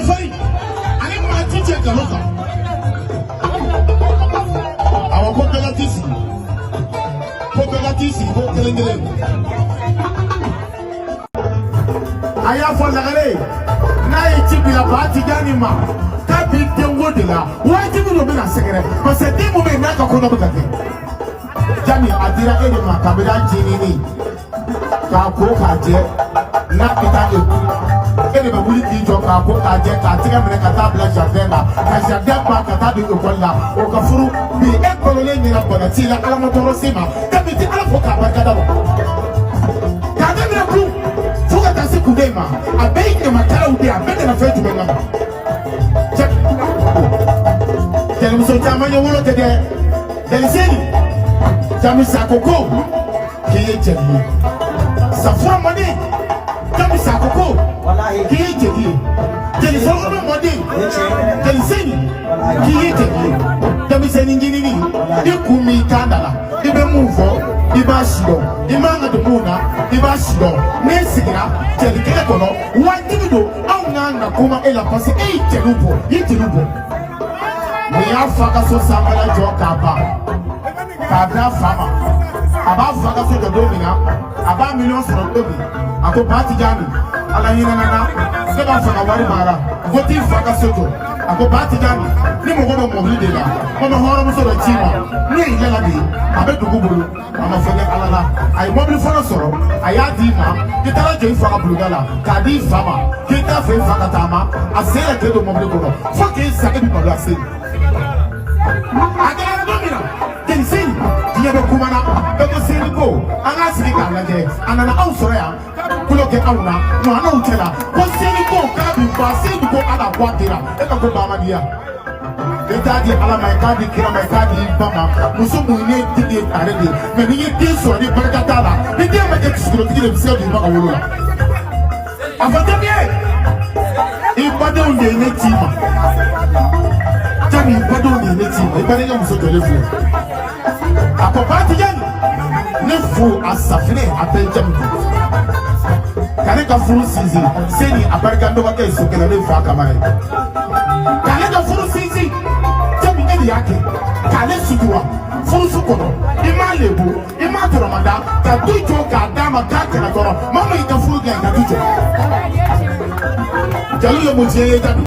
Sorry. hoka. Our popular TC. Popular TC, popular. Aya for Lagare. Na itibi la party gani ma. Ka big dem wodela. Wati mu no be na sekere. Ko se di mu me na ka ko no be kake. Jami adira ede ma ka be da jini ni. Ka ko ka je na ita eku. Ede be wuli ki jo ka ko ka je ka tiga mene ka ta bla javema. Ka javema ka ta bi ko la. O ka furu bi e ko le ni na bona ti la ala mo toro sima. Ka bi ti ala ko ka ba ka da. Ka de mene ku. Fuga ta se kudema. Abai ke makara ude abende na fetu benga. Check. Tele muso tamanya wolo tede. Deliseni. Jami sakoko. Kiye jeli. Safura mani. Jami sakoko. Kiye jeli. Jeli safura mani. Deliseni. Kiye jeli. Jami seni ngini. Ikumi kandala. Ibe move. Iba shido. Imanga de muna. Iba shido. Nesigira. Jeli kele kono. Wandido. Au nanga kuma ela pasi. Telubo. Telubo. Miya faka so sambala jo kaba. Kabra fama. Aba faka so de domina. Aba millions from domi. Ako party jami. Ala hina nana. Seba faka wari mara. Voti faka soto. Ako party jami. Ni mo godo mo hide la. Mo horo mo so do tima. Ni ilela bi. Abe dugubulu. Ama fanya alala. Ay mobile phone soro. Aya di ma. Kitara jo faka bulugala. Kadi fama. Kita fe faka tama. Asela kedo mobile kono. Faka sake bi palo ase. Agora domina. Tem sim. Dia do kumana. Bego sini go. Ana sika laje. Ana na ausora. Kuloke auna. No ana utela. Ko sini go kabi ba sini go ana kwatira. Eka ko ba dia. Eta di ala mai kadi kira mai kadi bama. Muso mu ne tigi tarede. Me ni ye so ni barkatala. Ni dia ma ke skuro tigi le sel di maka wolola. Afatamie. Ibade unde ne tima. Jami ibade unde ne tima. Ibade ya muso telefone. Akopati jani. Ne fu asafine abenjam. Kale ka furu sizi. Seni abarika ndo wake sokela ne fu akamare. Kale ka furu sizi. Jami ne yake. Kale suduwa. Furu sukono. Ima lebu. Ima toromada. Ka tujo ka dama ka kena toro. Mama ita furu ga ka tujo. Jalu yo mutiye jami.